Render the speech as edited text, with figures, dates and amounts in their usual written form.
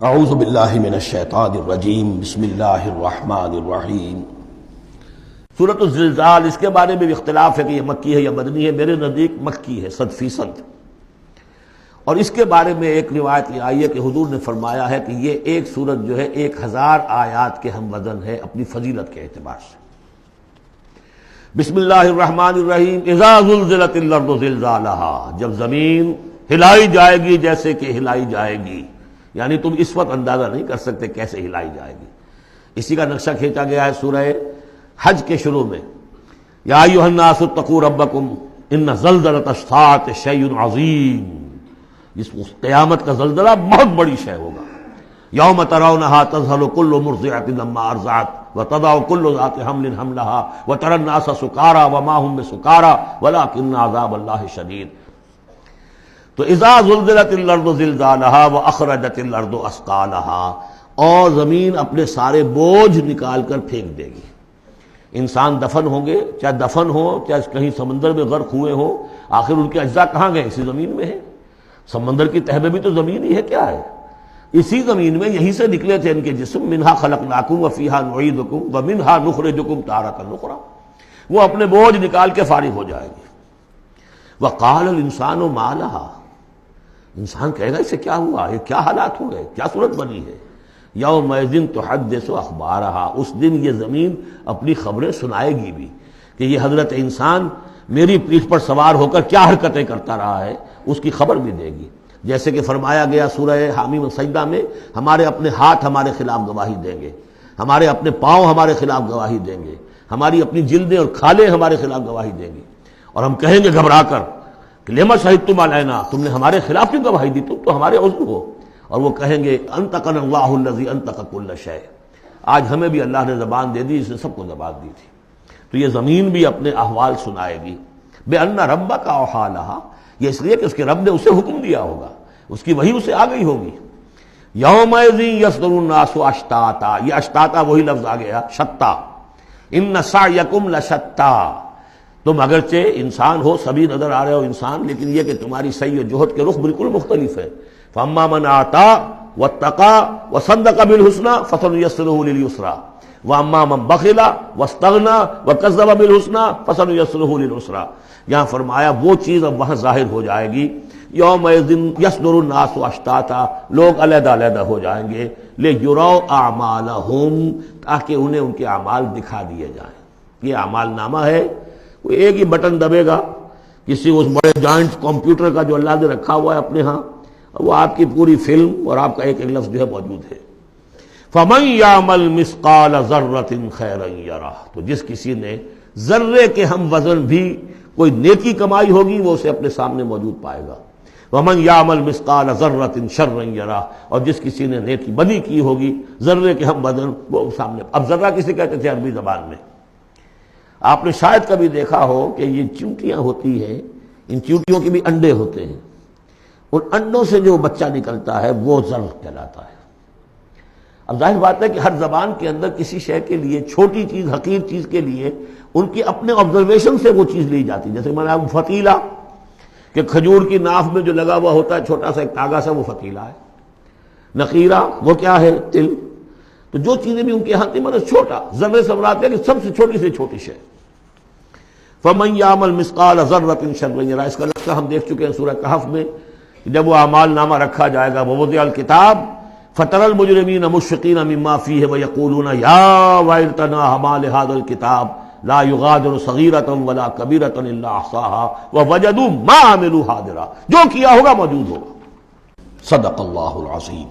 اعوذ باللہ من الشیطان الرجیم بسم اللہ الرحمن الرحیم۔ سورۃ الزلزال، اس کے بارے میں بھی اختلاف ہے کہ یہ مکی ہے یا مدنی ہے۔ میرے نزدیک مکی ہے 100%۔ اور اس کے بارے میں ایک روایت یہ آئی ہے کہ حضور نے فرمایا ہے کہ یہ ایک سورت جو ہے 1000 آیات کے ہم وزن ہے اپنی فضیلت کے اعتبار سے۔ بسم اللہ الرحمن الرحیم۔ اذا زلزلت الارض زلزالها، جب زمین ہلائی جائے گی جیسے کہ ہلائی جائے گی، یعنی تم اس وقت اندازہ نہیں کر سکتے کیسے ہلائی جائے گی۔ اسی کا نقشہ کھینچا گیا ہے سورہ حج کے شروع میں، یا ایھا الناس اتقوا ربکم ان زلزلۃ الساعۃ شیء عظیم۔ اس قیامت کا زلزلہ بہت بڑی شے ہوگا۔ یوم ترونها تذہل کل مرضعۃ عما ارضعت وتضع کل ذات حمل حملها وتری الناس سکارى وما هم بسکارى ولکن عذاب اللہ شدید۔ تو اذا زلزلت الارض زلزالها واخرجت الارض اثقالها، اور زمین اپنے سارے بوجھ نکال کر پھینک دے گی۔ انسان دفن ہوں گے، چاہے دفن ہو چاہے کہیں سمندر میں غرق ہوئے ہوں، آخر ان کے اجزاء کہاں گئے؟ اسی زمین میں ہے۔ سمندر کی تہ میں بھی تو زمین ہی ہے، کیا ہے؟ اسی زمین میں یہیں سے نکلے تھے ان کے جسم۔ منہا خلقناکم وفیہا نعیدکم ومنہا نخرجکم تارۃ اخری۔ وہ اپنے بوجھ نکال کے فارغ ہو جائے گی۔ وقال الانسان ما لہا، انسان کہے گا اسے کیا ہوا، یہ کیا حالات ہو گئے، کیا صورت بنی ہے؟ یومئذ تحدث اخبارہا، اس دن یہ زمین اپنی خبریں سنائے گی بھی کہ یہ حضرت انسان میری پیٹھ پر سوار ہو کر کیا حرکتیں کرتا رہا ہے، اس کی خبر بھی دے گی۔ جیسے کہ فرمایا گیا سورہ حامیم سجدہ میں، ہمارے اپنے ہاتھ ہمارے خلاف گواہی دیں گے، ہمارے اپنے پاؤں ہمارے خلاف گواہی دیں گے، ہماری اپنی جلدیں اور کھالیں ہمارے خلاف گواہی دیں گی، اور ہم کہیں گے گھبرا کر کہ لما شہدتم علینا، تم نے ہمارے خلاف کیوں گواہی دی، تم تو ہمارے عضو ہو۔ اور وہ کہیں گے انطقنا اللہ الذی انطق کل شیء، آج ہمیں بھی اللہ نے زبان دے دی جس نے سب کو زبان دی تھی۔ تو یہ زمین بھی اپنے احوال سنائے گی۔ بأن ربک اوحی لہا، یہ اس لیے کہ اس کے رب نے اسے حکم دیا ہوگا، اس کی وحی اسے آ گئی ہوگی۔ یومئذ یصدر الناس اشتاتا، یہ اشتاتا وہی لفظ آ گیا شتا۔ ان سعیکم لشتا، تم اگرچہ انسان ہو، سبھی نظر آ رہے ہو انسان، لیکن یہ کہ تمہاری سعی و جہد کے رخ بالکل مختلف ہے۔ فاما من آتا واتقى وصدق بالحسنى فسنيسره لليسرى واما من بخل واستغنى وكذب بالحسنى فسنيسره للعسرى۔ یہاں فرمایا وہ چیز اب وہاں ظاہر ہو جائے گی۔ یومئذ یصدر الناس اشتاتا، لوگ علیحدہ علیحدہ ہو جائیں گے، لیروا اعمالهم، تاکہ انہیں ان کے اعمال دکھا دیے جائیں۔ یہ اعمال نامہ ہے، کوئی ایک ہی بٹن دبے گا کسی اس بڑے جائنٹ کمپیوٹر کا جو اللہ نے رکھا ہوا ہے اپنے ہاں، وہ آپ کی پوری فلم اور آپ کا ایک ایک لفظ جو ہے موجود ہے۔ فَمَن يَعْمَلْ مِثْقَالَ ذَرَّةٍ خَيْرًا يَرَهُ، تو جس کسی نے ذرے کے ہم وزن بھی کوئی نیکی کمائی ہوگی وہ اسے اپنے سامنے موجود پائے گا۔ وَمَن يَعْمَلْ مِثْقَالَ ذَرَّةٍ شَرًّا يَرَهُ، اور جس کسی نے نیکی بدی کی ہوگی ذرے کے ہم وزن وہ سامنے۔ اب ذرہ کسے کہتے تھے عربی زبان میں؟ آپ نے شاید کبھی دیکھا ہو کہ یہ چیونٹیاں ہوتی ہیں، ان چیونٹیوں کے بھی انڈے ہوتے ہیں، ان انڈوں سے جو بچہ نکلتا ہے وہ ذر کہلاتا ہے۔ اب ظاہر بات ہے کہ ہر زبان کے اندر کسی شے کے لیے، چھوٹی چیز حقیر چیز کے لیے ان کی اپنے آبزرویشن سے وہ چیز لی جاتی ہے۔ جیسے میں نے فتیلہ، کہ کھجور کی ناف میں جو لگا ہوا ہوتا ہے چھوٹا سا ایک تاگا سا، وہ فتیلہ ہے۔ نقیرہ وہ کیا ہے؟ تل۔ تو جو چیزیں بھی ان کے ہاں مطلب چھوٹا، ذرے سے مراد ہے کہ سب سے چھوٹی سے چھوٹی شے۔ فَمَن يَعْمَلْ مِثْقَالَ ذَرَّةٍ شَرًّا يَرَهُ، اس کا نقشہ ہم دیکھ چکے ہیں سورہ کہف میں، جب وہ اعمال نامہ رکھا جائے گا، ووضع الکتاب فترى المجرمین مشفقین مما فیہ ویقولون یا ویلتنا ما لهذا الکتاب لا یغادر صغیرۃ ولا کبیرۃ الا احصاها ووجدوا ما عملوا حاضرا، جو کیا ہوگا موجود ہوگا۔ صدق اللہ العظیم۔